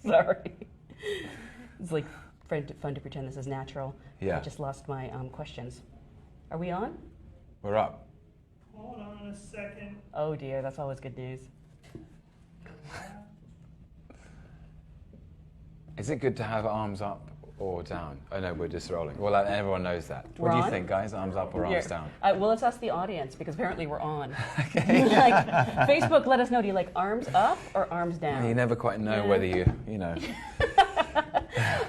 Sorry. It's like fun to pretend this is natural. Yeah. I just lost my questions. Are we on? We're up. Hold on a second. Oh dear, that's always good news. Is it good to have arms up or down? Oh no, we're just rolling. Well, everyone knows that. We're What do you on? think, guys? Arms up or arms down? Well, let's ask the audience because apparently we're on. Okay. Like, Facebook, let us know. Do you like arms up or arms down? You never quite know whether you know.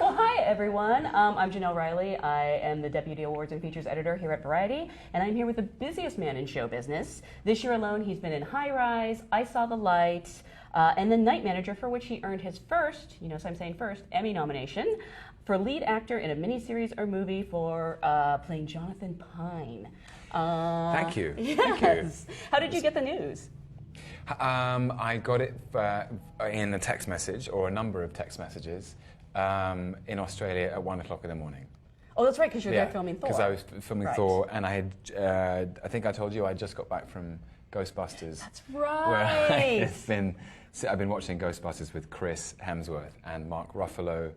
Well, hi everyone. I'm Janelle Riley. I am the Deputy Awards and Features Editor here at Variety, and I'm here with the busiest man in show business. This year alone, he's been in High Rise, I Saw the Light, and The Night Manager, for which he earned his first, you notice I'm saying first, Emmy nomination for lead actor in a miniseries or movie for playing Jonathan Pine. Thank you. Yes. Thank you. How did you get the news? I got it in a text message, or a number of text messages, in Australia at 1 o'clock in the morning. Oh, that's right, because you're there filming Thor. Because I was filming Right. Thor, and I had, I think I told you, I just got back from Ghostbusters. That's right. Where I've been watching Ghostbusters with Chris Hemsworth and Mark Ruffalo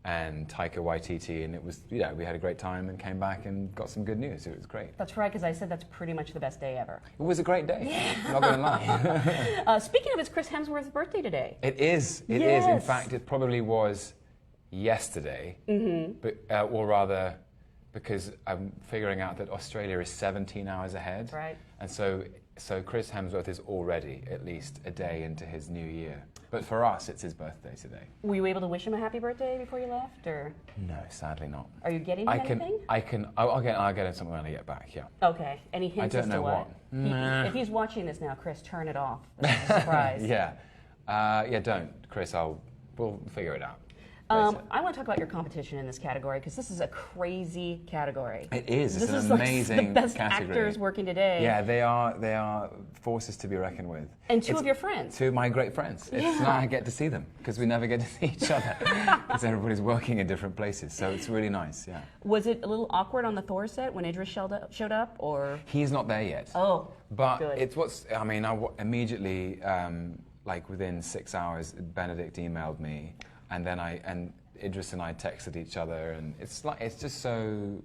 and Taika Waititi, and it was, we had a great time and came back and got some good news. It was great. That's right, because I said that's pretty much the best day ever. It was a great day. Not going to lie. Speaking of, it's Chris Hemsworth's birthday today. It is. It is. In fact, it probably was yesterday, but, or rather, because I'm figuring out that Australia is 17 hours ahead. Right. And so Chris Hemsworth is already at least a day into his new year. But for us, it's his birthday today. Were you able to wish him a happy birthday before you left, or? No, sadly not. Are you getting him anything? I'll get him something when I get back, yeah. Okay. Any hints I as don't to know what? what. If he's watching this now, Chris, turn it off. It's a surprise. Yeah, don't, Chris. We'll figure it out. I want to talk about your competition in this category because this is a crazy category. It is. It's this an amazing like the best category. actors working today. Yeah, they are forces to be reckoned with. And two of your friends. Two of my great friends. It's now I get to see them because we never get to see each other because everybody's working in different places. So it's really nice. Yeah. Was it a little awkward on the Thor set when Idris showed up, or? He's not there yet. Oh. But good. it's immediately, like within 6 hours, Benedict emailed me, and then Idris and I texted each other, and it's just so.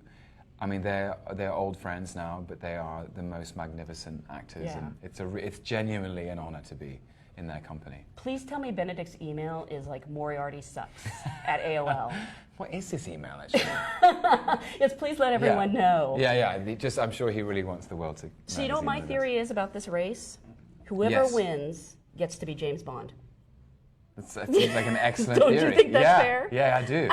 I mean, they're old friends now, but they are the most magnificent actors, Yeah. and it's genuinely an honor to be in their company. Please tell me Benedict's email is like Moriarty sucks at AOL. What is this email actually? Yes, please let everyone know. Yeah. I'm sure he really wants the world to. So you know what my theory is about this race? Whoever wins gets to be James Bond. That seems like an excellent Don't theory. you think that's fair? Yeah, I do.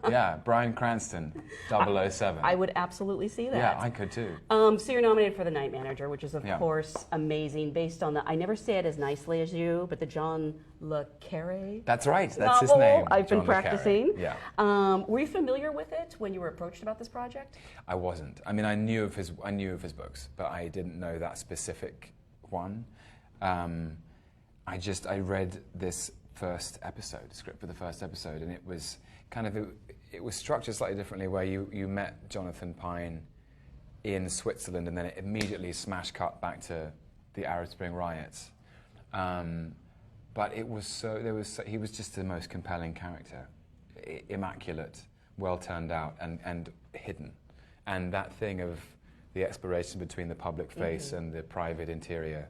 Yeah. Bryan Cranston, 007. I would absolutely see that. Yeah, I could too. So you're nominated for The Night Manager, which is, of course, amazing, based on I never say it as nicely as you, but the John Le Carre That's right. That's novel. his name. I've been John Le Carre. practicing. Yeah. Were you familiar with it when you were approached about this project? I wasn't. I mean, I knew of his books, but I didn't know that specific one. I read this script for the first episode, and it was it was structured slightly differently, where you met Jonathan Pine in Switzerland, and then it immediately smash cut back to the Arab Spring riots. But he was just the most compelling character, immaculate, well turned out, and hidden, and that thing of the exploration between the public face and the private interior,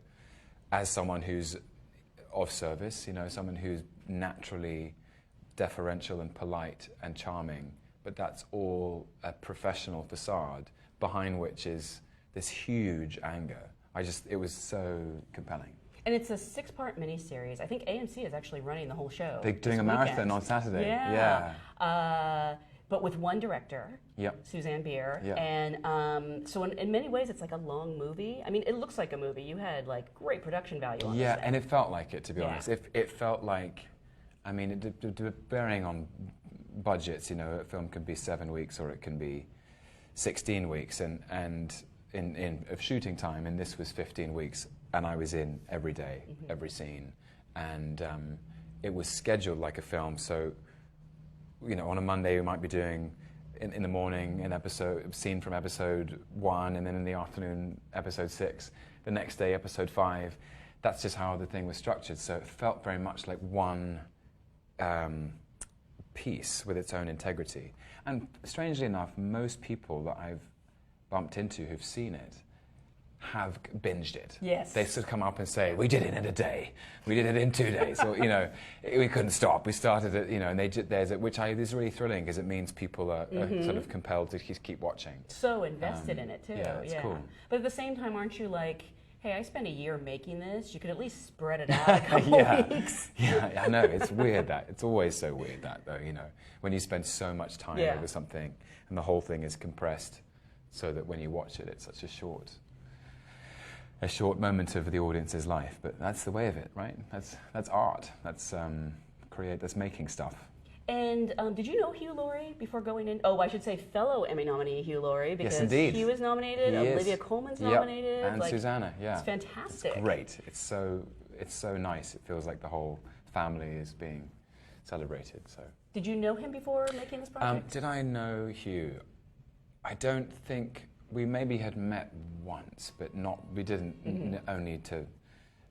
as someone who's of service, someone who's naturally deferential and polite and charming, but that's all a professional facade behind which is this huge anger. It was so compelling. And it's a 6-part miniseries. I think AMC is actually running the whole show. They're doing a marathon on Saturday. Yeah. But with one director, Suzanne Bier. Yep. And so in many ways, it's like a long movie. I mean, it looks like a movie. You had like great production value on this thing. And it felt like it, to be honest. It felt like, I mean, bearing on budgets, a film can be 7 weeks or it can be 16 weeks, and of shooting time, and this was 15 weeks, and I was in every day, every scene, and it was scheduled like a film. So, on a Monday we might be doing in the morning an scene from episode 1, and then in the afternoon episode 6. The next day episode 5. That's just how the thing was structured. So it felt very much like one piece with its own integrity. And strangely enough, most people that I've bumped into who've seen it have binged it. Yes. They sort of come up and say, we did it in a day, we did it in 2 days, or, you know, we couldn't stop. We started it, you know, and which is really thrilling because it means people are sort of compelled to keep watching. So invested in it too. Yeah, it's cool. But at the same time, aren't you like, hey, I spent a year making this. You could at least spread it out a couple weeks. Yeah, I know. It's weird that. It's always so weird that, though, you know, when you spend so much time over something and the whole thing is compressed so that when you watch it, it's such a short moment of the audience's life. But that's the way of it, right? That's art. That's making stuff. And did you know Hugh Laurie before going in? Oh, I should say fellow Emmy nominee Hugh Laurie, because yes, indeed. he was nominated, he Olivia Colman's nominated. And Susanna, It's fantastic. It's great. It's so nice. It feels like the whole family is being celebrated. So. Did you know him before making this project? Did I know Hugh? I don't think, we maybe had met once, but we didn't only to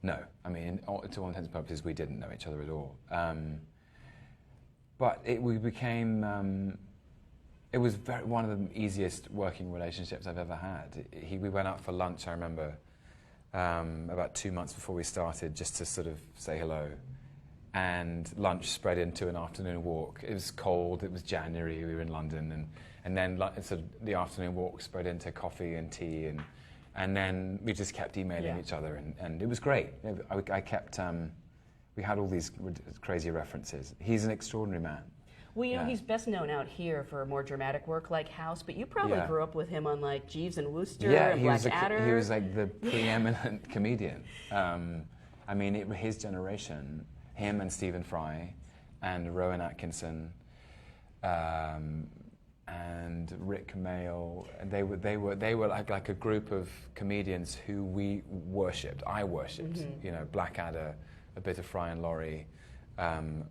know. I mean, to all intents and purposes, we didn't know each other at all. But we became, it was one of the easiest working relationships I've ever had. We went out for lunch, I remember, about 2 months before we started, just to sort of say hello. And lunch spread into an afternoon walk. It was cold, it was January, we were in London, and then sort of the afternoon walk spread into coffee and tea, and then we just kept emailing each other, and it was great. I kept, we had all these crazy references. He's an extraordinary man. Well, you know, he's best known out here for more dramatic work like House, but you probably grew up with him on like Jeeves and Wooster and Blackadder. He was like the preeminent comedian. I mean, his generation, him and Stephen Fry and Rowan Atkinson and Rick Mayall, they were like a group of comedians who we worshipped. I worshipped. You know, Blackadder, a bit of Fry and Laurie, and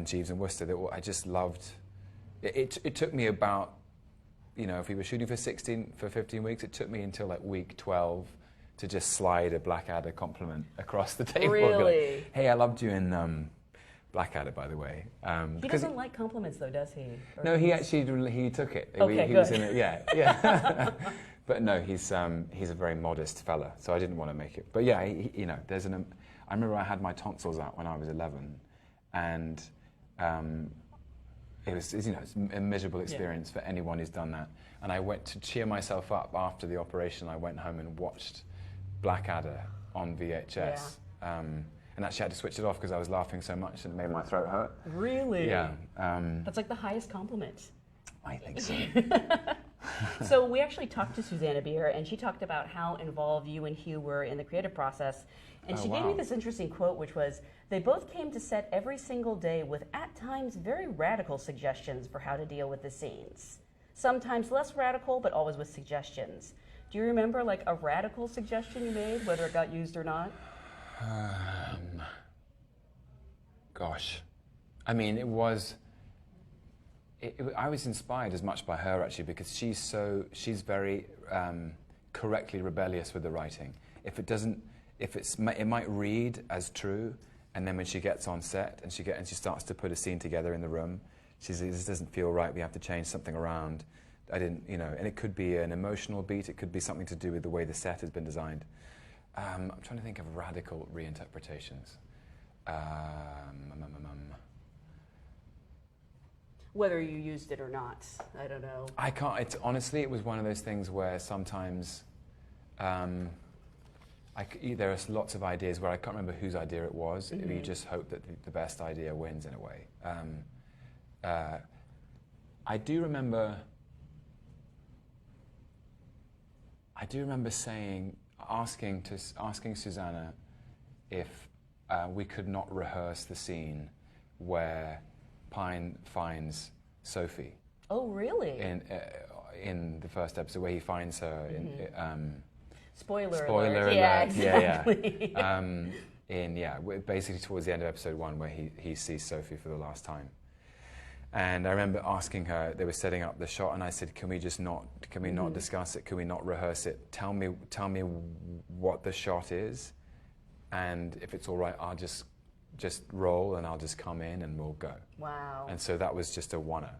Jeeves and Wooster. I just loved. It took me about, you know, if we were shooting for 15 weeks, it took me until like week 12 to just slide a Blackadder compliment across the table. Really? Like, hey, I loved you in Blackadder, by the way. He doesn't like compliments, though, does he? Or no, he took it. Okay, he good. was in it, yeah. But no, he's a very modest fella, so I didn't want to make it. But yeah, you know, I remember I had my tonsils out when I was 11, and it was, you know, it's a miserable experience for anyone who's done that. And I went to cheer myself up after the operation. I went home and watched Blackadder on VHS. And actually had to switch it off because I was laughing so much and it made my throat hurt. Really? Yeah. That's like the highest compliment. I think so. So we actually talked to Susanna Bier, and she talked about how involved you and Hugh were in the creative process. And she gave me this interesting quote, which was, they both came to set every single day with, at times, very radical suggestions for how to deal with the scenes. Sometimes less radical, but always with suggestions. Do you remember like a radical suggestion you made, whether it got used or not? Gosh. I mean, I was inspired as much by her, actually, because she's very correctly rebellious with the writing. It might read as true, and then when she gets on set and she starts to put a scene together in the room, she says, this doesn't feel right, we have to change something around. And it could be an emotional beat, it could be something to do with the way the set has been designed. I'm trying to think of radical reinterpretations. Whether you used it or not, I don't know. I can't. Honestly, it was one of those things where sometimes there are lots of ideas where I can't remember whose idea it was. You just hope that the best idea wins in a way. I do remember asking Susanna if we could not rehearse the scene where Pine finds Sophie. Oh, really? In the first episode, where he finds her. Spoiler alert. Yeah, exactly. Basically towards the end of episode 1, where he sees Sophie for the last time. And I remember asking her, they were setting up the shot, and I said, can we not discuss it? Can we not rehearse it? Tell me what the shot is, and if it's all right, I'll just just roll and I'll just come in and we'll go. Wow. And so that was just a one-er.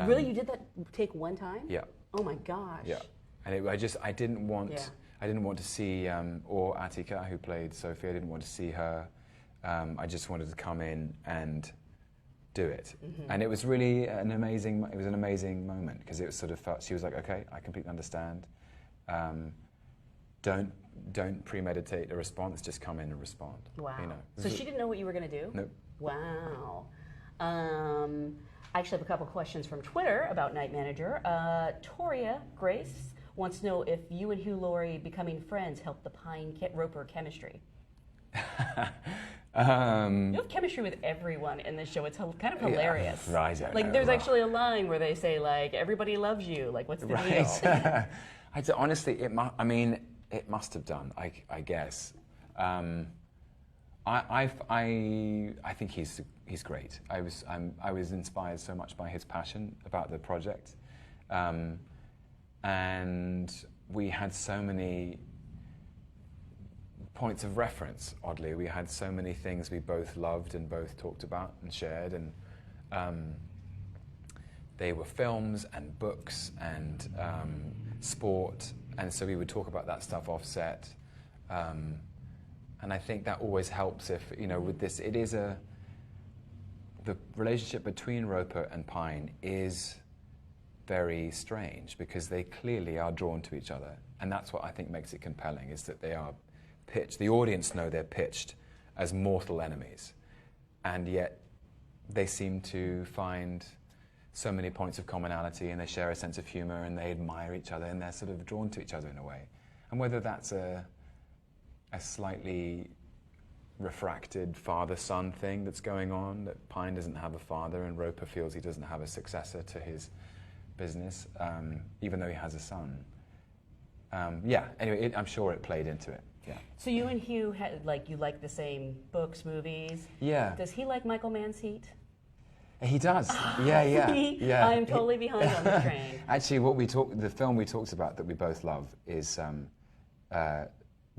Really, you did that take one time? Yeah. Oh my gosh. Yeah. And I didn't want to see, or Attica, who played Sophie, I didn't want to see her. I just wanted to come in and do it. Mm-hmm. And it was really an amazing moment, because it was sort of felt, she was like, okay, I completely understand. Don't premeditate a response, just come in and respond. Wow. You know? So she didn't know what you were going to do? Nope. Wow. I actually have a couple questions from Twitter about Night Manager. Toria Grace wants to know if you and Hugh Laurie becoming friends helped the Pine-Roper chemistry. You have chemistry with everyone in this show. It's kind of hilarious. Yeah, right. Like, there's actually a line where they say, like, everybody loves you. Like, what's the deal? I'd say, honestly, it must have done, I guess. I think he's great. I was inspired so much by his passion about the project, and we had so many points of reference. Oddly, we had so many things we both loved and both talked about and shared, and they were films and books and sport, and so we would talk about that stuff off set. And I think that always helps if, with this, the relationship between Roper and Pine is very strange, because they clearly are drawn to each other. And that's what I think makes it compelling, is that they are pitched, the audience know they're pitched as mortal enemies. And yet they seem to find so many points of commonality, and they share a sense of humor, and they admire each other, and they're sort of drawn to each other in a way. And whether that's a slightly refracted father-son thing that's going on, that Pine doesn't have a father and Roper feels he doesn't have a successor to his business, even though he has a son. Anyway, I'm sure it played into it. Yeah. So you and Hugh, you like the same books, movies? Yeah. Does he like Michael Mann's Heat? He does. Yeah. I'm totally behind on the train. Actually, the film we talked about that we both love is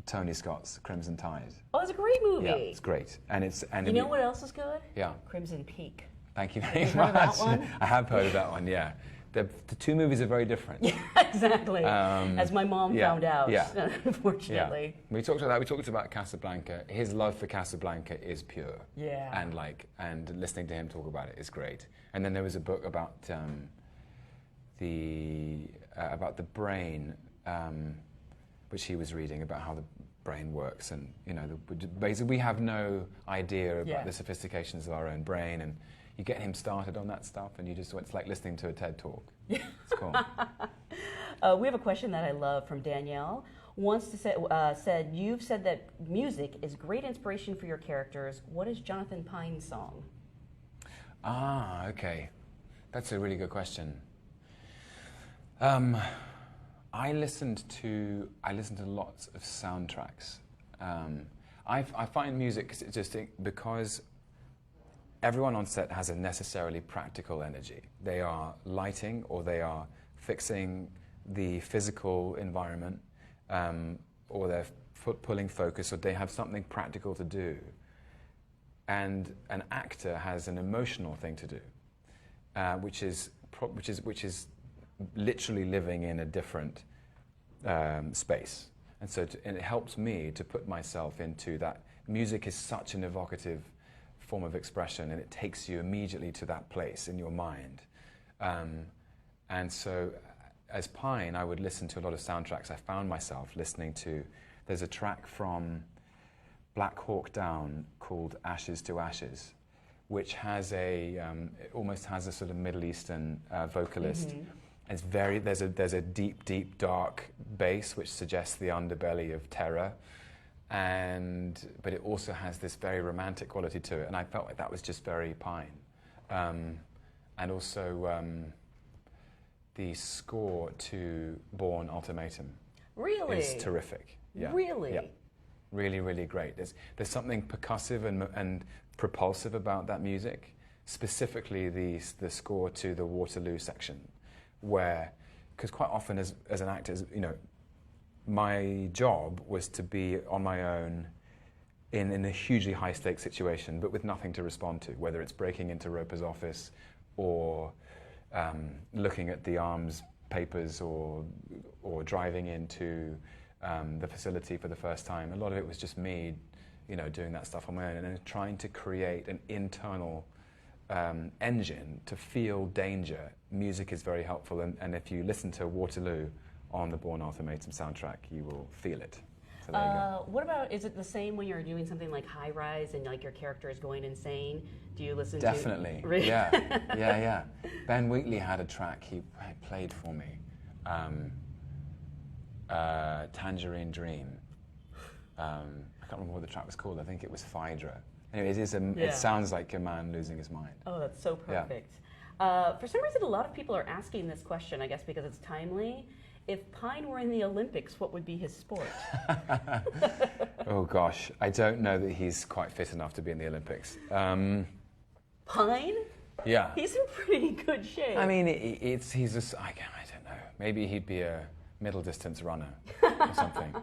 Tony Scott's Crimson Tide. Oh, it's a great movie. Yeah, it's great. You know what else is good? Yeah. Crimson Peak. Thank you very much. Heard of that one? I have heard of that one, yeah. The two movies are very different. Yeah, exactly. As my mom found out, unfortunately. Yeah. We talked about that. We talked about Casablanca. His love for Casablanca is pure. Yeah. And listening to him talk about it is great. And then there was a book about the brain, which he was reading, about how the brain works, and basically we have no idea about the sophistications of our own brain, and you get him started on that stuff, and it's like listening to a TED talk. It's cool. We have a question that I love from Danielle. Said you've said that music is great inspiration for your characters. What is Jonathan Pine's song? Okay, that's a really good question. I listened to lots of soundtracks. I find music just because everyone on set has a necessarily practical energy. They are lighting, or they are fixing the physical environment, or they're pulling focus, or they have something practical to do. And an actor has an emotional thing to do, which is literally living in a different space. And so and it helps me to put myself into that. Music is such an evocative form of expression, and it takes you immediately to that place in your mind. And so as Pine, I would listen to a lot of soundtracks. I found myself listening to, there's a track from Black Hawk Down called Ashes to Ashes, which has it almost has a sort of Middle Eastern vocalist. Mm-hmm. It's there's a deep, dark bass which suggests the underbelly of terror, but it also has this very romantic quality to it, and I felt like that was just very Pine. And also the score to Bourne Ultimatum is terrific. Yeah. Really? Yeah. Really, really great. There's something percussive and propulsive about that music, specifically the score to the Waterloo section, because quite often as an actor, my job was to be on my own in a hugely high-stakes situation, but with nothing to respond to, whether it's breaking into Roper's office or looking at the arms papers or driving into the facility for the first time. A lot of it was just me, doing that stuff on my own and then trying to create an internal engine to feel danger. Music is very helpful, and if you listen to Waterloo on the Bourne Ultimatum soundtrack, you will feel it. So there you go. What about, is it the same when you're doing something like High Rise and like your character is going insane? Do you listen Definitely. to... Yeah. Ben Wheatley had a track he played for me, Tangerine Dream. I can't remember what the track was called. I think it was Phaedra. Anyway, it sounds like a man losing his mind. Oh, that's so perfect. Yeah. For some reason, a lot of people are asking this question, I guess because it's timely. If Pine were in the Olympics, what would be his sport? Oh, gosh. I don't know that he's quite fit enough to be in the Olympics. Pine? Yeah. He's in pretty good shape. I mean, he's just, I don't know. Maybe he'd be a middle distance runner or something.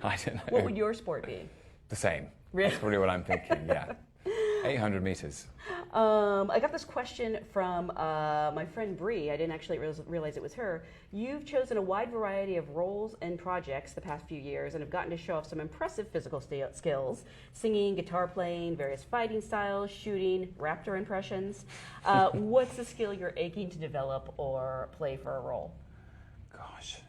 I don't know. What would your sport be? The same. Really? That's probably what I'm thinking, yeah. 800 meters. I got this question from my friend Bree. I didn't actually realize it was her. You've chosen a wide variety of roles and projects the past few years and have gotten to show off some impressive physical skills, singing, guitar playing, various fighting styles, shooting, raptor impressions. What's the skill you're aching to develop or play for a role? Gosh.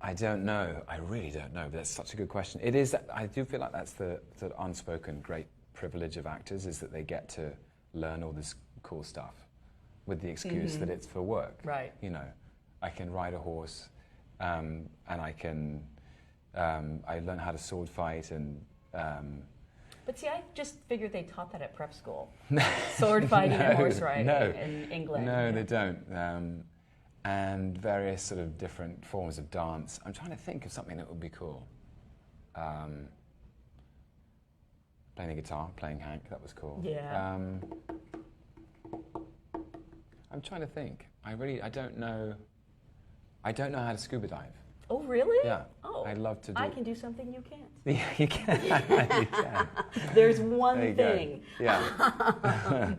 I don't know. I really don't know, but that's such a good question. It is. I do feel like that's the unspoken great privilege of actors, is that they get to learn all this cool stuff with the excuse that it's for work. Right. I can ride a horse, and I can. I learn how to sword fight and. But see, I just figured they taught that at prep school. Sword fighting and horse riding in England. No, they don't. And various sort of different forms of dance. I'm trying to think of something that would be cool. Playing the guitar, playing Hank, that was cool. Yeah. I'm trying to think. I don't know. I don't know how to scuba dive. Oh, really? Yeah. Oh, I'd love to do. I can do something you can't. Yeah, you can. You can. There's one there you thing. Go. Yeah.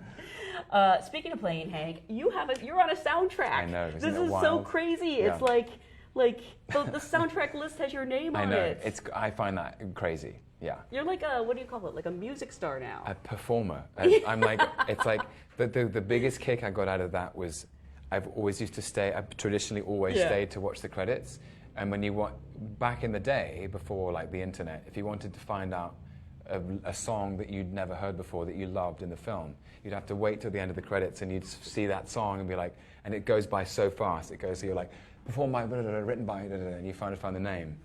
Speaking of playing Hank, you're on a soundtrack. I know. This is so crazy. Yeah. It's like the soundtrack list has your name on it. I know. I find that crazy. Yeah. You're like what do you call it? Like a music star now. A performer. I'm like, it's like the biggest kick I got out of that was I've always used to stay. I've traditionally always stayed to watch the credits. And when you back in the day before like the internet, if you wanted to find out a song that you'd never heard before that you loved in the film, you'd have to wait till the end of the credits and you'd see that song and be like, and it goes by so fast. It goes, so you're like, performed by, written by, and you find the name.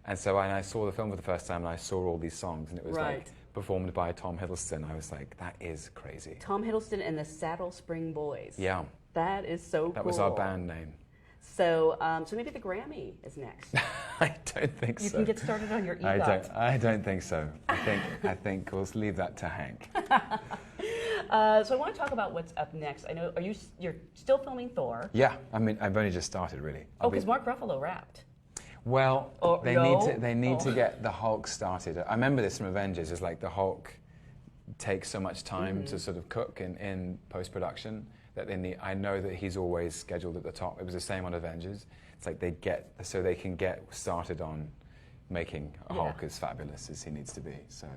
And so when I saw the film for the first time and I saw all these songs and it was like performed by Tom Hiddleston, I was like, that is crazy. Tom Hiddleston and the Saddle Spring Boys. Yeah. That is so cool. That was our band name. So, so maybe the Grammy is next. I don't think so. You can get started on your EGOT. I don't think so. I think we'll leave that to Hank. So I want to talk about what's up next. I know you're still filming Thor. Yeah, I mean I've only just started really. Because Mark Ruffalo wrapped. Well, they need to get the Hulk started. I remember this from Avengers. It's like the Hulk takes so much time to sort of cook in post-production that I know that he's always scheduled at the top. It was the same on Avengers. It's like they can get started on making a Hulk as fabulous as he needs to be. So,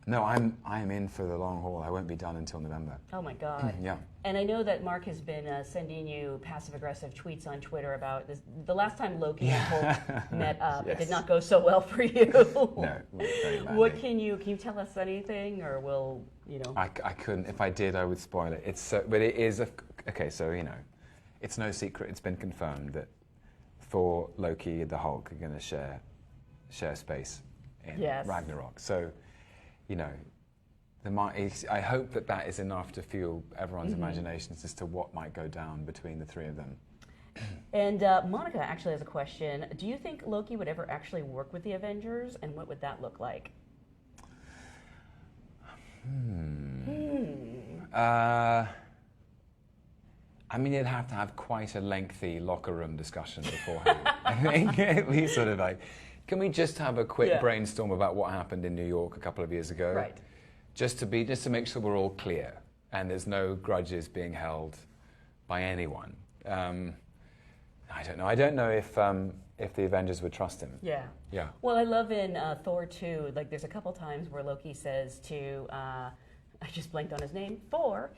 no, I'm in for the long haul. I won't be done until November. Oh my God. Yeah. And I know that Mark has been sending you passive-aggressive tweets on Twitter about this. The last time Loki and Hulk met up, it did not go so well for you. No, very badly. What can you tell us anything, or will you know? I couldn't. If I did, I would spoil it. But it is okay. So it's no secret. It's been confirmed that Thor, Loki, and the Hulk are going to share space in Ragnarok. So, I hope that is enough to fuel everyone's imaginations as to what might go down between the three of them. And Monica actually has a question. Do you think Loki would ever actually work with the Avengers, and what would that look like? I mean, you'd have to have quite a lengthy locker room discussion beforehand. I think at least sort of like can we just have a quick Yeah. brainstorm about what happened in New York a couple of years ago? Right. Just to make sure we're all clear and there's no grudges being held by anyone. I don't know. I don't know if the Avengers would trust him. Yeah. Yeah. Well, I love in Thor 2, like there's a couple times where Loki says to, I just blanked on his name, Thor.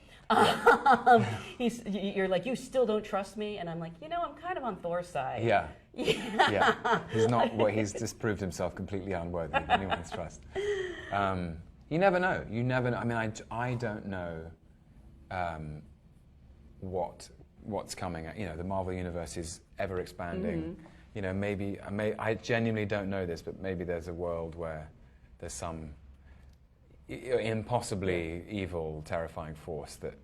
You're like, you still don't trust me? And I'm like, I'm kind of on Thor's side. Yeah. Yeah. Yeah. He's not. Well, he's just proved himself completely unworthy of anyone's trust. You never know. You never know. I mean, I don't know what's coming. The Marvel universe is ever expanding. Mm-hmm. I genuinely don't know this, but maybe there's a world where there's some impossibly evil, terrifying force that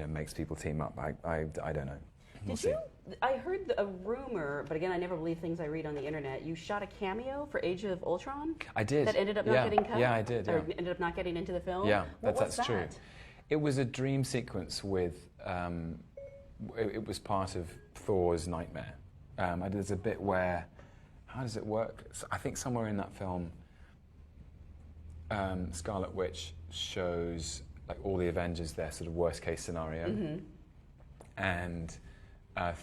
makes people team up. I don't know. We'll see. I heard a rumor, but again, I never believe things I read on the internet. You shot a cameo for Age of Ultron? I did. That ended up not getting cut? Yeah, I did. Yeah. Or ended up not getting into the film? Yeah, What's that's that? true. It was a dream sequence with. It was part of Thor's nightmare. There's a bit where, how does it work? I think somewhere in that film, Scarlet Witch shows like all the Avengers their sort of worst case scenario, and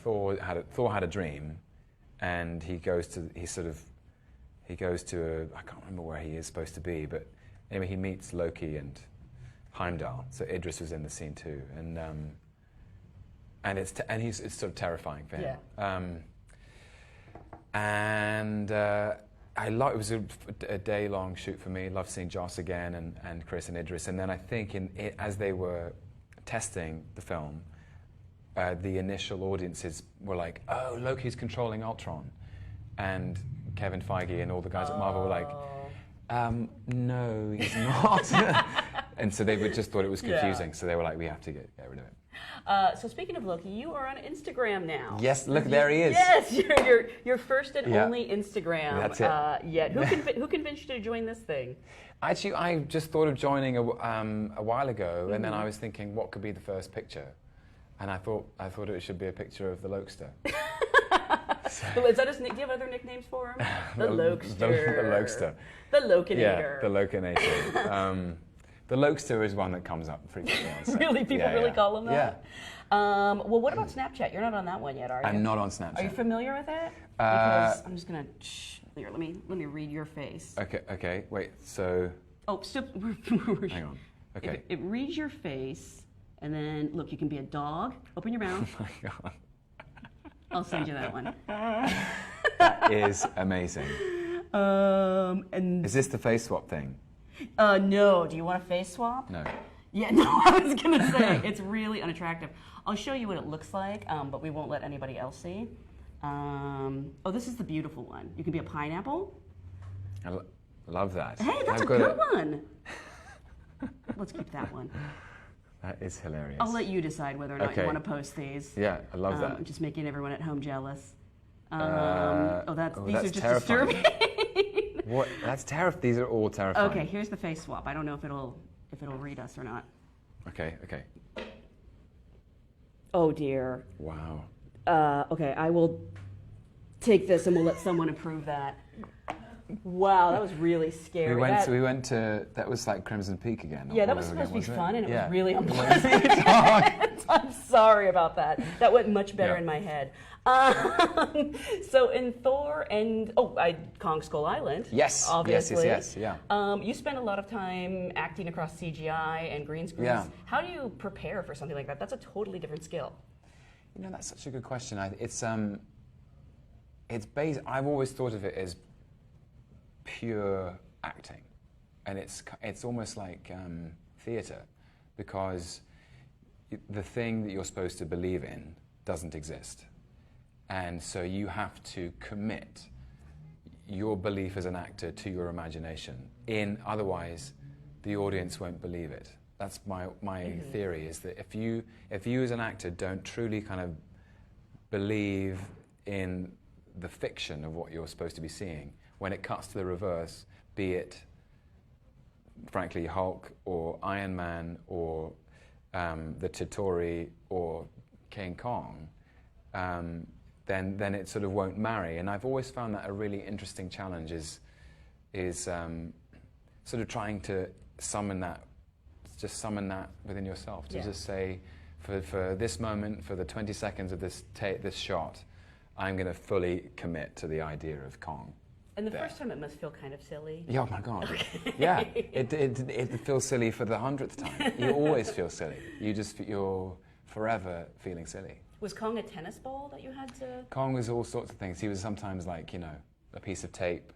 Thor had a dream, and he goes to I can't remember where he is supposed to be, but anyway he meets Loki and Heimdall. So Idris was in the scene too, and it's sort of terrifying for him. Yeah. It was a day-long shoot for me. Loved seeing Joss again and Chris and Idris. And then I think as they were testing the film, the initial audiences were like, "Oh, Loki's controlling Ultron," and Kevin Feige and all the guys at Marvel were like, "No, he's not." And so they just thought it was confusing. Yeah. So they were like, "We have to get rid of it." So speaking of Loki, you are on Instagram now. Yes, look, there he is. Yes, your first and only Instagram. That's it. Yet. Who convinced you to join this thing? Actually, I just thought of joining a while ago, and then I was thinking, what could be the first picture? And I thought it should be a picture of the Lokester. Well, is that his nick? Do you have other nicknames for him? The Lokester. The Lokester. The Lokinator. Yeah, the Lokinator. The Lokester is one that comes up frequently on set. Really? People really call him that? Yeah. Well, what about Snapchat? You're not on that one yet, are you? I'm not on Snapchat. Are you familiar with it? Because I'm just gonna here. Let me read your face. Okay. Wait. So. Oh, stop. Hang on. Okay. It reads your face, and then look. You can be a dog. Open your mouth. Oh my God. I'll send you that one. That is amazing. And Is this the face swap thing? no. Do you want a face swap? No. Yeah, no, I was going to say, it's really unattractive. I'll show you what it looks like, but we won't let anybody else see. Oh, this is the beautiful one. You can be a pineapple. I love that. Hey, that's I've a got good one. Let's keep that one. That is hilarious. I'll let you decide whether or not you Okay. want to post these. Yeah, I love that. I'm just making everyone at home jealous. These that's are just terrifying. disturbing. What? That's terrifying. These are all terrifying. Okay, here's the face swap. I don't know if it'll read us or not. Okay. Oh dear. Wow. Okay, I will take this and we'll let someone approve that. Wow, that was really scary. We went to that was like Crimson Peak again. Yeah, that was whatever supposed to be again, fun, and it Yeah. was really unpleasant. I'm sorry about that. That went much better Yeah. in my head. So in Thor and Kong Skull Island. Yes. Obviously. Yes. Yeah. You spend a lot of time acting across CGI and green screens. Yeah. How do you prepare for something like that? That's a totally different skill. You know, that's such a good question. It's based. I've always thought of it as pure acting, and it's almost like theatre, because the thing that you're supposed to believe in doesn't exist, and so you have to commit your belief as an actor to your imagination. Otherwise, the audience won't believe it. That's my theory, is that if you as an actor don't truly kind of believe in the fiction of what you're supposed to be seeing, when it cuts to the reverse, be it, frankly, Hulk or Iron Man or the Chitauri or King Kong, then it sort of won't marry. And I've always found that a really interesting challenge is sort of trying to summon that within yourself, to just say, for this moment, for the 20 seconds of this shot, I'm going to fully commit to the idea of Kong. And the first time it must feel kind of silly. Yeah, oh my God. Okay. Yeah, it feels silly for the 100th time. You always feel silly. You're forever feeling silly. Was Kong a tennis ball that you had to... Kong was all sorts of things. He was sometimes like, a piece of tape,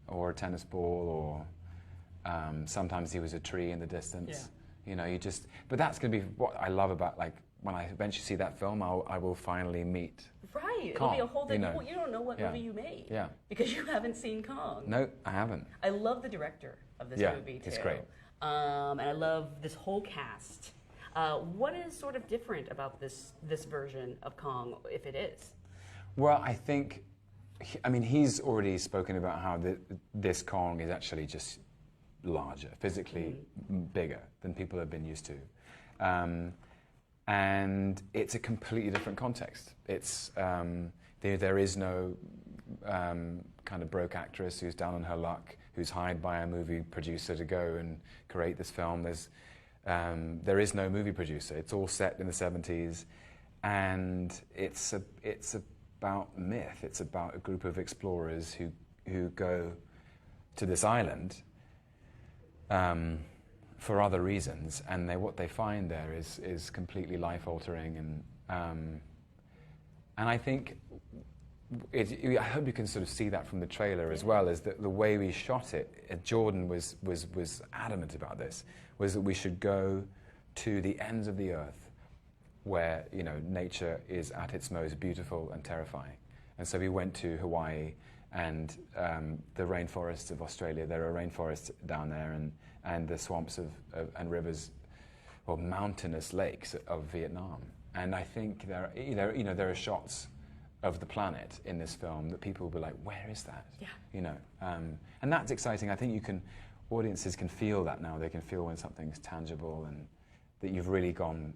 or a tennis ball, or sometimes he was a tree in the distance. Yeah. But that's going to be what I love about, like, when I eventually see that film, I will finally meet Right, Kong, it'll be a whole thing. You don't know what movie you made. Yeah. Because you haven't seen Kong. No, I haven't. I love the director of this movie, too. It's great. And I love this whole cast. What is sort of different about this version of Kong, if it is? Well, I think, he's already spoken about how this Kong is actually just larger, physically bigger than people have been used to. And it's a completely different context. It's there is no kind of broke actress who's down on her luck, who's hired by a movie producer to go and create this film. There is no movie producer. It's all set in the 70s, and it's about myth. It's about a group of explorers who go to this island for other reasons, and what they find there is completely life-altering, and I think I hope you can sort of see that from the trailer as well, is that the way we shot it. Jordan was adamant about this, was that we should go to the ends of the earth where nature is at its most beautiful and terrifying, and so we went to Hawaii and the rainforests of Australia. There are rainforests down there, and the swamps and rivers, or mountainous lakes of Vietnam. And I think there are shots of the planet in this film that people will be like, where is that? Yeah. And that's exciting. I think audiences can feel that now. They can feel when something's tangible and that you've really gone,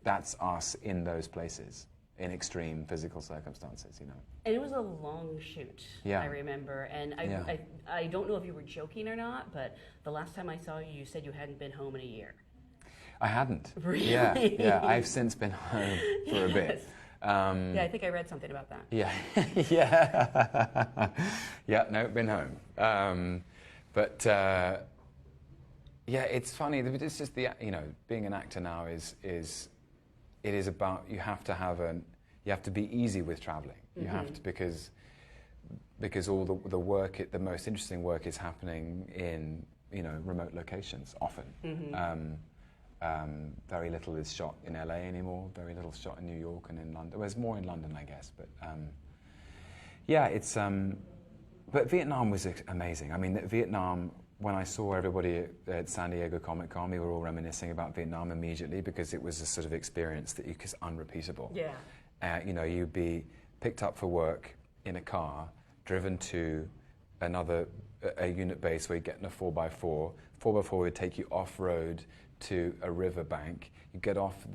that's us in those places, in extreme physical circumstances, And it was a long shoot, I remember. And I don't know if you were joking or not, but the last time I saw you, you said you hadn't been home in a year. I hadn't. Really? Yeah. I've since been home for a bit. I think I read something about that. Yeah. No, been home. It's funny. It's just being an actor now is about, you have to be easy with traveling. You have to, because all the work, the most interesting work is happening in remote locations often. Very little is shot in LA anymore. Very little shot in New York and in London. Well, there's more in London, I guess. But it's. But Vietnam was amazing. Vietnam. When I saw everybody at San Diego Comic Con, we were all reminiscing about Vietnam immediately, because it was a sort of experience that is unrepeatable. Yeah. You'd be picked up for work in a car, driven to a unit base where you get in a 4x4. 4x4 would take you off-road to a riverbank. You get off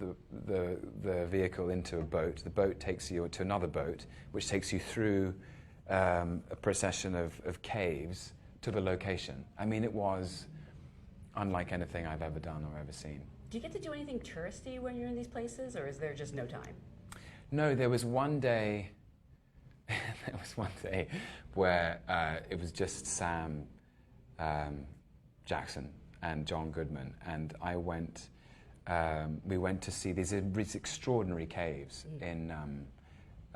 the vehicle into a boat. The boat takes you to another boat, which takes you through a procession of caves to the location. It was unlike anything I've ever done or ever seen. Do you get to do anything touristy when you're in these places, or is there just no time? No, there was one day. Where it was just Sam Jackson and John Goodman, and I went. We went to see these extraordinary caves in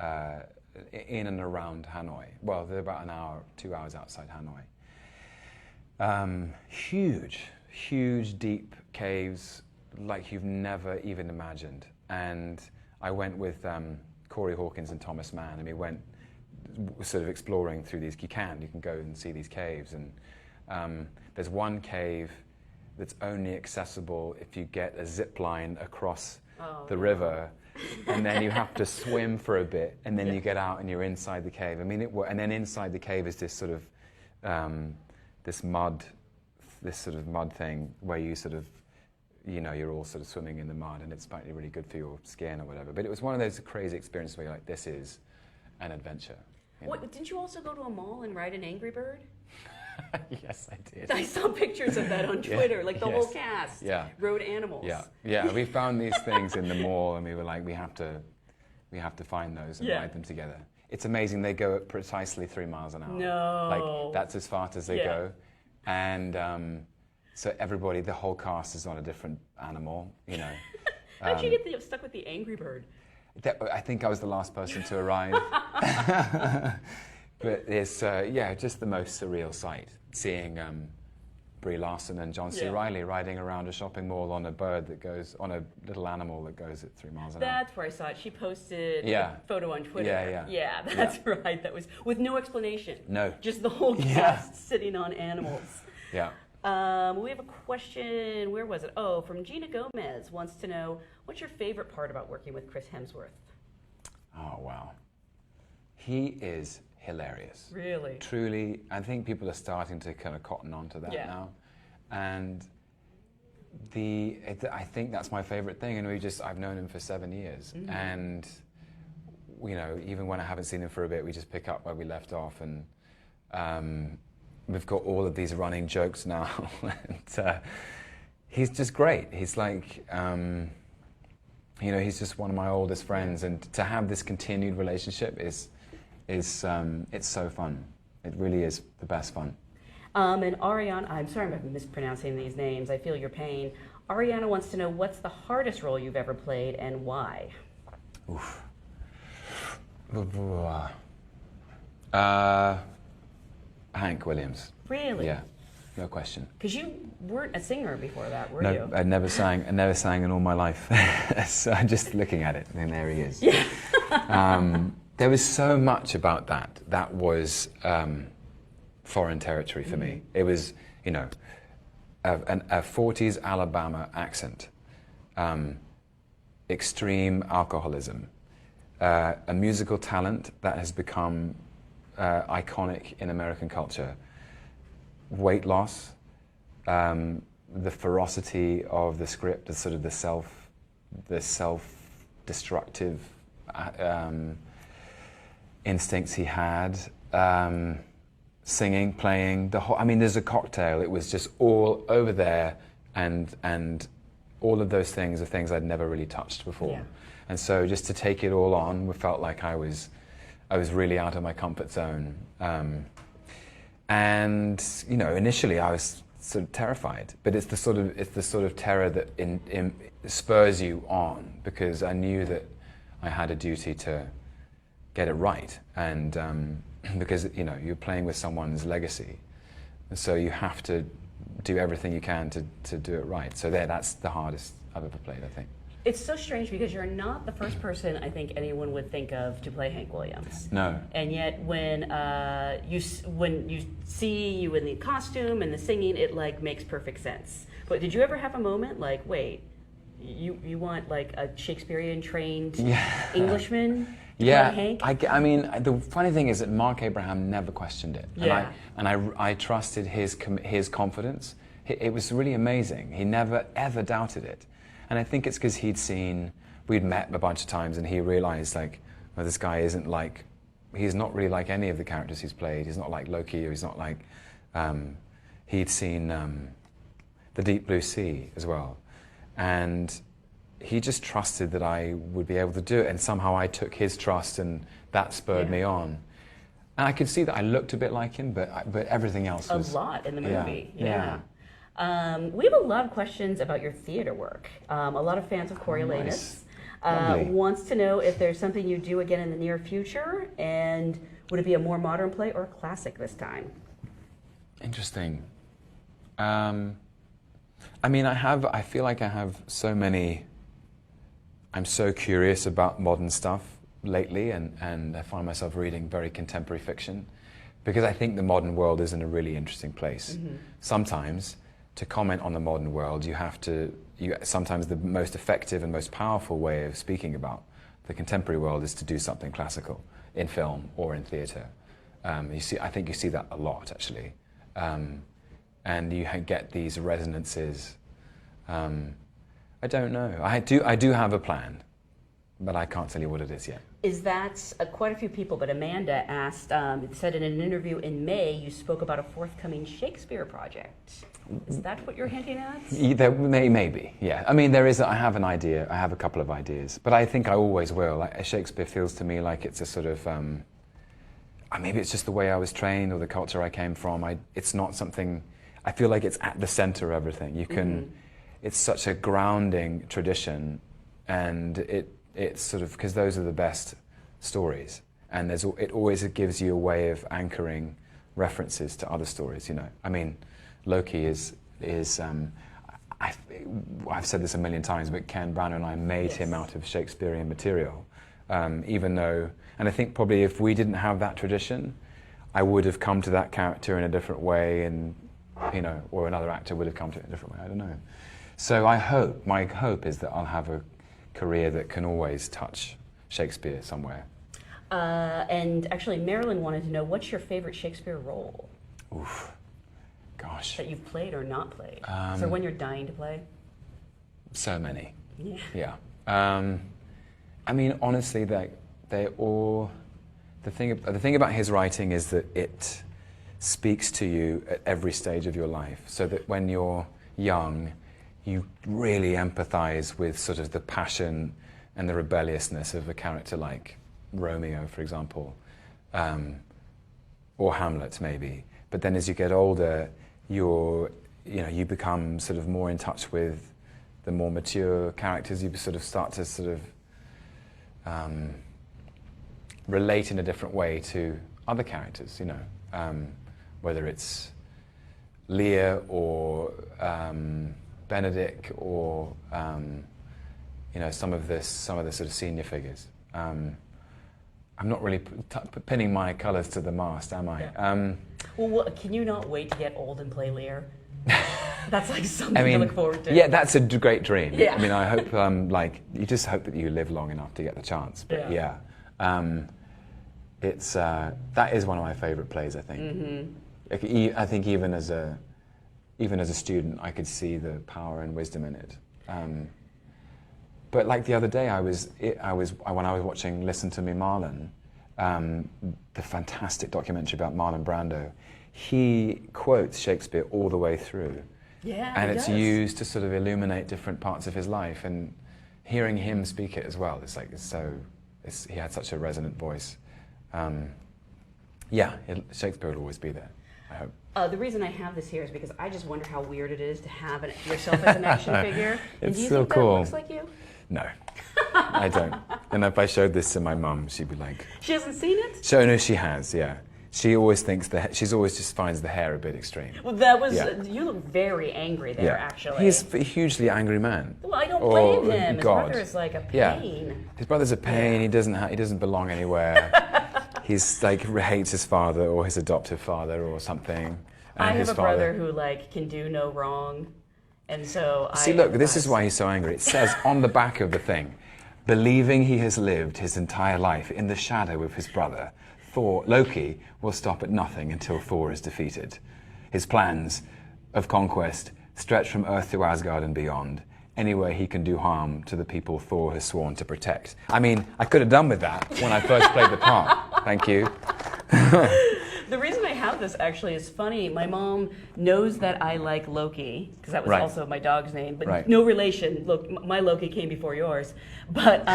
and around Hanoi. Well, they're about 2 hours outside Hanoi. Huge, deep caves like you've never even imagined. And I went with Corey Hawkins and Thomas Mann, and we went sort of exploring through these. You can go and see these caves, and there's one cave that's only accessible if you get a zip line across the river, and then you have to swim for a bit, and then you get out and you're inside the cave. And then inside the cave is this sort of this sort of mud thing where you sort of you know, you're all sort of swimming in the mud and it's apparently really good for your skin or whatever. But it was one of those crazy experiences where you're like, this is an adventure. You know? What, didn't you also go to a mall and ride an Angry Bird? Yes, I did. I saw pictures of that on Twitter, like the whole cast rode animals. Yeah. We found these things in the mall, and we were like, we have to find those and ride them together. It's amazing. They go at precisely 3 miles an hour. No. Like that's as fast as they go, and so everybody, the whole cast is on a different animal. You know. How'd you get stuck with the Angry Bird? I think I was the last person to arrive. But it's, just the most surreal sight, seeing Brie Larson and John C. Reilly riding around a shopping mall on a bird that goes, on a little animal that goes at 3 miles an hour. That's where I saw it. She posted a photo on Twitter. Yeah, that's right. That was with no explanation. No. Just the whole cast sitting on animals. Yeah. We have a question, where was it? Oh, from Gina Gomez, wants to know, what's your favorite part about working with Chris Hemsworth? Oh, wow. He is hilarious. Really? Truly, I think people are starting to kind of cotton on to that now. And I think that's my favorite thing. And I've known him for 7 years. Mm-hmm. And, you know, even when I haven't seen him for a bit, we just pick up where we left off. And we've got all of these running jokes now. And he's just great. He's like, you know, he's just one of my oldest friends. And to have this continued relationship is it's so fun. It really is the best fun. And Ariana, I'm sorry I'm mispronouncing these names. I feel your pain. Ariana wants to know, what's the hardest role you've ever played and why? Oof. Hank Williams. Really? Yeah, no question. Because you weren't a singer before that, were you? No, I never sang in all my life. So I'm just looking at it, and there he is. Yeah. There was so much about that. That was foreign territory for me. It was, you know, a 40s Alabama accent, extreme alcoholism, a musical talent that has become iconic in American culture, weight loss, the ferocity of the script, the sort of the self-destructive instincts he had, singing, playing, there's a cocktail. It was just all over there, and all of those things are things I'd never really touched before. Yeah. And so just to take it all on, felt like I was really out of my comfort zone. And you know, initially I was sort of terrified, but it's the sort of terror that spurs you on, because I knew that I had a duty to get it right, and because you know you're playing with someone's legacy, and so you have to do everything you can to do it right. So that's the hardest I've ever played, I think. It's so strange because you're not the first person I think anyone would think of to play Hank Williams. No. And yet when you see you in the costume and the singing, it like makes perfect sense. But did you ever have a moment like, wait, you want like a Shakespearean trained Englishman to play Hank? I mean, the funny thing is that Mark Abraham never questioned it. Yeah. And I trusted his confidence. It was really amazing. He never ever doubted it. And I think it's because we'd met a bunch of times, and he realized, like, well, this guy he's not really like any of the characters he's played. He's not like Loki, or he's not like, he'd seen The Deep Blue Sea as well. And he just trusted that I would be able to do it, and somehow I took his trust, and that spurred me on. And I could see that I looked a bit like him, but everything else was... A lot in the movie, yeah. We have a lot of questions about your theater work. A lot of fans of Coriolanus wants to know if there's something you do again in the near future, and would it be a more modern play or a classic this time? Interesting. I mean, I feel like I have so many... I'm so curious about modern stuff lately, and I find myself reading very contemporary fiction, because I think the modern world is in a really interesting place. Mm-hmm. Sometimes, to comment on the modern world, sometimes the most effective and most powerful way of speaking about the contemporary world is to do something classical in film or in theatre. I think you see that a lot, actually. And you get these resonances I don't know. I do have a plan, but I can't tell you what it is yet. Is that quite a few people? But Amanda asked, said in an interview in May, you spoke about a forthcoming Shakespeare project. Is that what you're hinting at? There maybe, yeah. I mean, there is. I have an idea. I have a couple of ideas, but I think I always will. Like, Shakespeare feels to me like it's a sort of. Maybe it's just the way I was trained or the culture I came from. It's not something. I feel like it's at the center of everything. You can. It's such a grounding tradition, and it's sort of because those are the best stories, and it always gives you a way of anchoring references to other stories. You know, I mean. Loki is I've said this a million times, but Ken Branagh and I made him out of Shakespearean material, even though, and I think probably if we didn't have that tradition, I would have come to that character in a different way, and or another actor would have come to it in a different way. I don't know. So my hope is that I'll have a career that can always touch Shakespeare somewhere. And actually, Marilyn wanted to know, what's your favorite Shakespeare role? Oof. Gosh. That you've played or not played? Is there one you're dying to play? So many. Yeah. I mean, honestly, they all. The thing about his writing is that it speaks to you at every stage of your life. So that when you're young, you really empathize with sort of the passion and the rebelliousness of a character like Romeo, for example, or Hamlet, maybe. But then as you get older, you become sort of more in touch with the more mature characters. You sort of start to sort of relate in a different way to other characters, whether it's Lear or Benedict or some of the sort of senior figures. I'm not really pinning my colours to the mast, am I? Yeah. Well, can you not wait to get old and play Lear? That's like something to look forward to. Yeah, that's a great dream. Yeah. I mean, I hope, you just hope that you live long enough to get the chance. But yeah, that is one of my favourite plays, I think. Mm-hmm. I think even as a student, I could see the power and wisdom in it. But like the other day, when I was watching Listen to Me, Marlon, the fantastic documentary about Marlon Brando, he quotes Shakespeare all the way through. Yeah, and it's used to sort of illuminate different parts of his life, and hearing him speak it as well, he had such a resonant voice. Shakespeare will always be there, I hope. The reason I have this here is because I just wonder how weird it is to have yourself as an action figure. It's do you so think cool. That looks like you? No, I don't. And if I showed this to my mum, she'd be like... She hasn't seen it? So, no, she has, yeah. She always thinks she's always just finds the hair a bit extreme. Well, that was... you look very angry there, actually. He's a hugely angry man. Well, I don't blame him. His God. brother is like a pain. Yeah. His brother's a pain. Yeah. He doesn't belong anywhere. He's like hates his father or his adoptive father or something. I have a brother who can do no wrong. And so this is why he's so angry. It says on the back of the thing, believing he has lived his entire life in the shadow of his brother, Loki will stop at nothing until Thor is defeated. His plans of conquest stretch from Earth to Asgard and beyond, anywhere he can do harm to the people Thor has sworn to protect. I mean, I could have done with that when I first played the part. Thank you. The reason I have this actually is funny. My mom knows that I like Loki, because that was also my dog's name, but no relation. Look, my Loki came before yours. But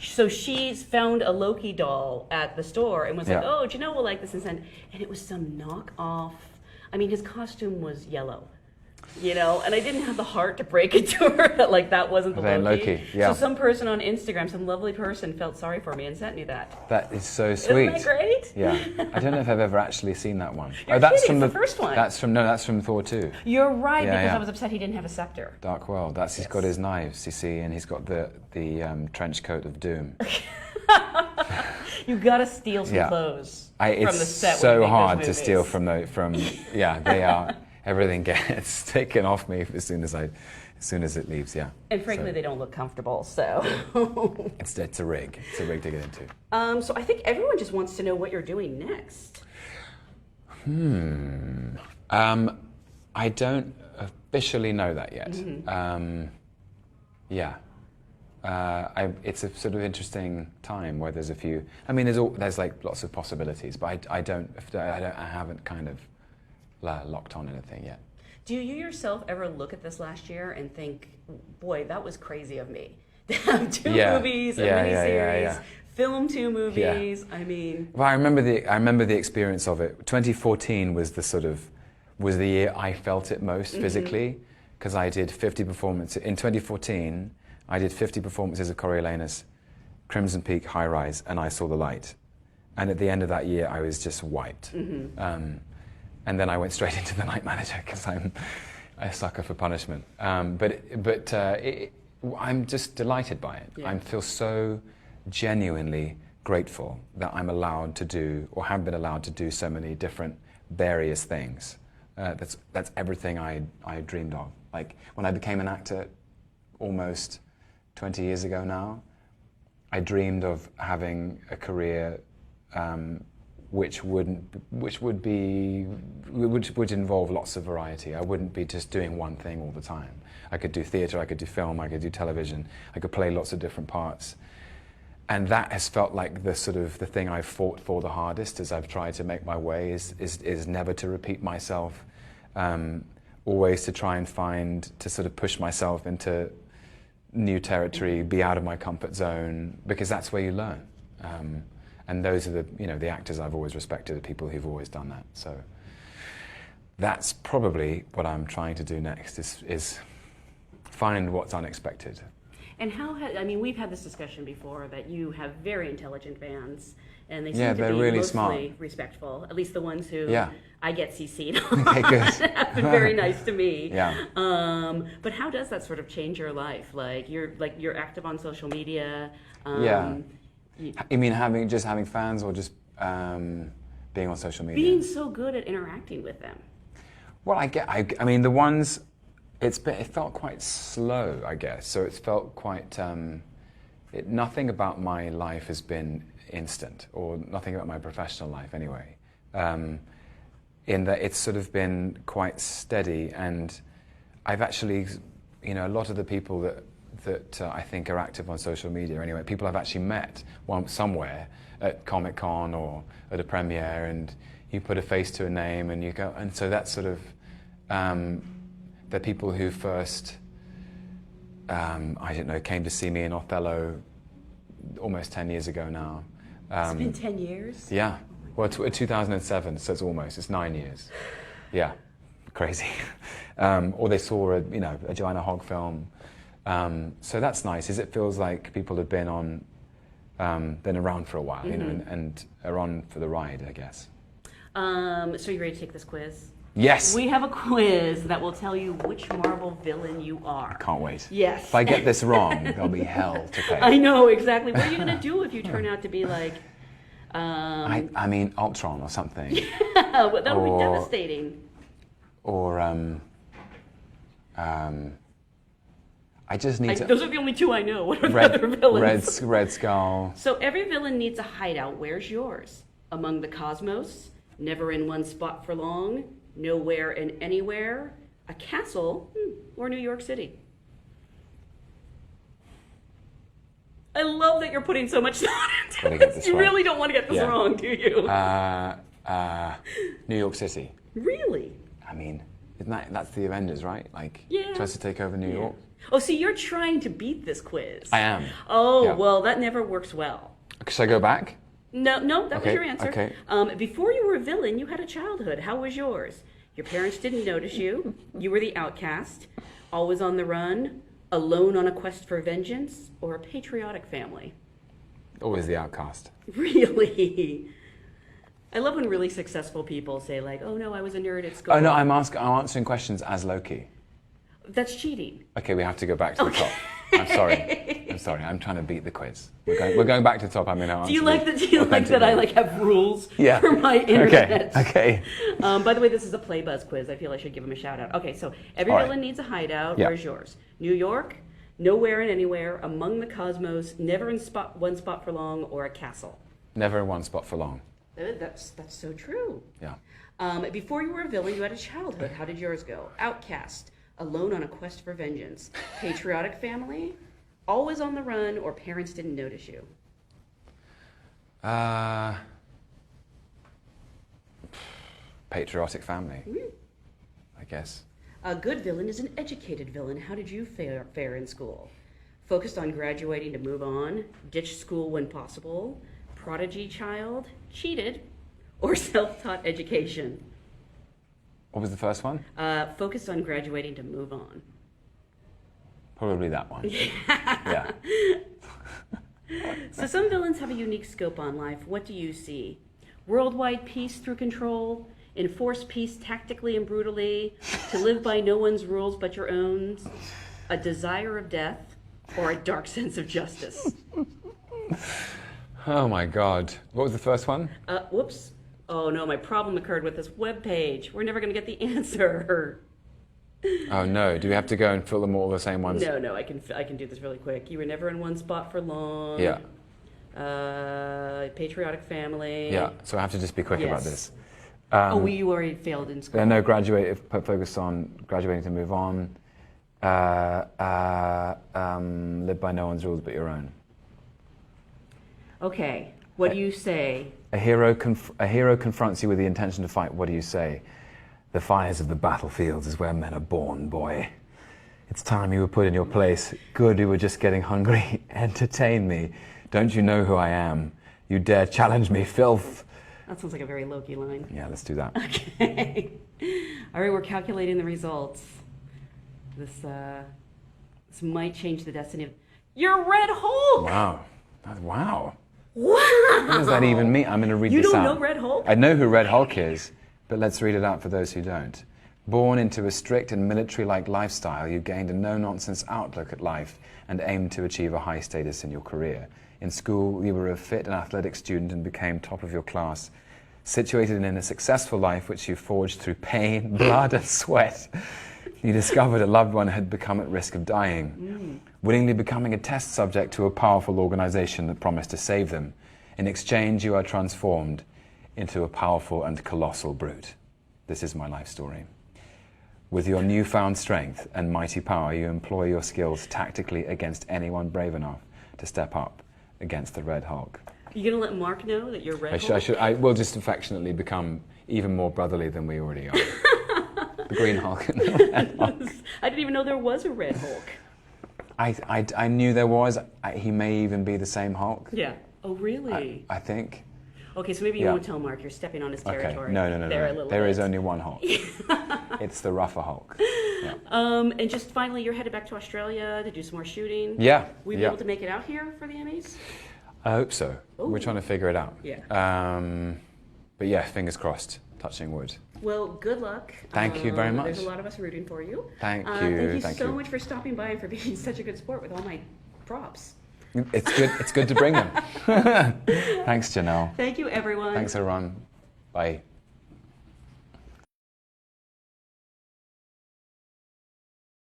so she's found a Loki doll at the store and was like, oh, Janelle will like this. And it was some knockoff. I mean, his costume was yellow. And I didn't have the heart to break it to her that that wasn't the Loki. Yeah. So some person on Instagram, some lovely person, felt sorry for me and sent me that. That is so sweet. Isn't that great? Yeah. I don't know if I've ever actually seen that one. That's from the first one. That's from Thor 2. You're right, because I was upset he didn't have a scepter. Dark World. He's got his knives, you see, and he's got the trench coat of doom. You've got to steal some clothes from the set. It's so hard to steal from they are. Everything gets taken off me as soon as it leaves, And frankly, they don't look comfortable, so. It's a rig. It's a rig to get into. So I think everyone just wants to know what you're doing next. I don't officially know that yet. Mm-hmm. Yeah. It's a sort of interesting time where there's a few. I mean, there's like lots of possibilities, but I haven't kind of locked on anything yet. Do you yourself ever look at this last year and think, boy, that was crazy of me to have two movies, a miniseries, film two movies? I mean, well, I remember the experience of it. 2014 was the year I felt it most physically, because I did 50 performances in 2014. I did 50 performances of Coriolanus, Crimson Peak, High Rise, and I Saw the Light. And at the end of that year, I was just wiped. And then I went straight into The Night Manager because I'm a sucker for punishment. But I'm just delighted by it. Yeah. I feel so genuinely grateful that I'm allowed to do, or have been allowed to do, so many different various things. That's everything I dreamed of. Like when I became an actor almost 20 years ago now, I dreamed of having a career which would involve lots of variety. I wouldn't be just doing one thing all the time. I could do theatre, I could do film, I could do television, I could play lots of different parts. And that has felt like the thing I've fought for the hardest as I've tried to make my way, is never to repeat myself, always to try and to sort of push myself into new territory, be out of my comfort zone, because that's where you learn. And those are the actors I've always respected, the people who've always done that. So that's probably what I'm trying to do next, is find what's unexpected. and we've had this discussion before that you have very intelligent fans, and they seem to they're be really mostly smart. Respectful. At least the ones who I get CC'd Okay, good. have been very nice to me. Yeah. But how does that sort of change your life? You're active on social media. You mean having fans, or just being on social media? Being so good at interacting with them. Well, I mean, the ones, it felt quite slow, I guess. So it's felt quite, nothing about my life has been instant, or nothing about my professional life anyway. In that it's sort of been quite steady, and I've actually, a lot of the people that I think are active on social media anyway, people I've actually met somewhere at Comic-Con or at a premiere, and you put a face to a name and you go, and so that's sort of the people who first, came to see me in Othello almost 10 years ago now. It's been 10 years? Yeah. Well, 2007, so it's 9 years. Yeah. Crazy. Or they saw a Joanna Hogg film. So that's nice, it feels like people have been around for a while, and are on for the ride, I guess. So you ready to take this quiz? Yes. We have a quiz that will tell you which Marvel villain you are. Can't wait. Yes. If I get this wrong, there'll be hell to pay. I know, exactly. What are you going to do if you turn out to be like... I mean, Ultron or something. Yeah, that would be devastating. Or, I just need to... Those are the only two I know. What are the other villains? Red Skull. So every villain needs a hideout. Where's yours? Among the cosmos, never in one spot for long, nowhere and anywhere, a castle, or New York City? I love that you're putting so much thought into this. You really don't want to get this wrong, do you? New York City. Really? I mean, that's the Avengers, right? Tries to take over New York. Oh, see, you're trying to beat this quiz. I am. Oh, well, that never works well. Should I go back? No, that was your answer. Okay. Before you were a villain, you had a childhood. How was yours? Your parents didn't notice you. You were the outcast, always on the run, alone on a quest for vengeance, or a patriotic family? Always the outcast. Really? I love when really successful people say oh no, I was a nerd at school. Oh no, I'm answering questions as Loki. That's cheating. Okay, we have to go back to the top. I'm sorry. I'm trying to beat the quiz. We're going back to the top. I'm going to answer. Do you like that I have rules for my internet? Okay. By the way, this is a Play Buzz quiz. I feel I should give him a shout out. Okay, so every villain needs a hideout. Yeah. Where's yours? New York, nowhere and anywhere, among the cosmos, never in one spot for long, or a castle? Never in one spot for long. That's so true. Yeah. Before you were a villain, you had a childhood. How did yours go? Outcast, alone on a quest for vengeance, patriotic family, always on the run, or parents didn't notice you? Patriotic family, I guess. A good villain is an educated villain. How did you fare in school? Focused on graduating to move on, ditch school when possible, prodigy child, cheated, or self-taught education? What was the first one? Focused on graduating to move on. Probably that one. Yeah. So some villains have a unique scope on life. What do you see? Worldwide peace through control, enforce peace tactically and brutally, to live by no one's rules but your own, a desire of death, or a dark sense of justice? Oh my God. What was the first one? Whoops. Oh no, my problem occurred with this web page. We're never going to get the answer. Oh no, do we have to go and fill them all the same ones? No, I can do this really quick. You were never in one spot for long. Yeah. Patriotic family. Yeah, so I have to just be quick about Yes. this. You already failed in school. No, focus on graduating to move on. Live by no one's rules but your own. Okay, what do you say? A hero confronts you with the intention to fight. What do you say? The fires of the battlefields is where men are born, boy. It's time you were put in your place. Good, you were just getting hungry. Entertain me. Don't you know who I am? You dare challenge me, filth. That sounds like a very Loki line. Yeah, let's do that. Okay. All right, we're calculating the results. This might change the destiny of... You're Red Hulk! Wow. Wow. Wow! What does that even mean? I'm going to read You this don't out. know Red Hulk? I know who Red Hulk is, but let's read it out for those who don't. Born into a strict and military-like lifestyle, you gained a no-nonsense outlook at life and aimed to achieve a high status in your career. In school, you were a fit and athletic student and became top of your class. Situated in a successful life which you forged through pain, blood and sweat, you discovered a loved one had become at risk of dying, willingly becoming a test subject to a powerful organization that promised to save them. In exchange, you are transformed into a powerful and colossal brute. This is my life story. With your newfound strength and mighty power, you employ your skills tactically against anyone brave enough to step up against the Red Hulk. Are you going to let Mark know that you're Red Hulk? I will just affectionately become even more brotherly than we already are. The Green Hulk and the Red Hulk. I didn't even know there was a Red Hulk. I knew there was. He may even be the same Hulk. Yeah. Oh, really? I think. Okay, so maybe you won't tell Mark. You're stepping on his territory. Okay. No. There is only one Hulk. It's the rougher Hulk. Yeah. And just finally, you're headed back to Australia to do some more shooting. Yeah. Will you be able to make it out here for the Emmys? I hope so. Ooh. We're trying to figure it out. Yeah. But yeah, fingers crossed. Touching wood. Well, good luck. Thank you very much. There's a lot of us rooting for you. Thank you. Thank you so much for stopping by and for being such a good sport with all my props. It's good. It's good to bring them. Thanks, Janelle. Thank you, everyone. Thanks, everyone. Bye.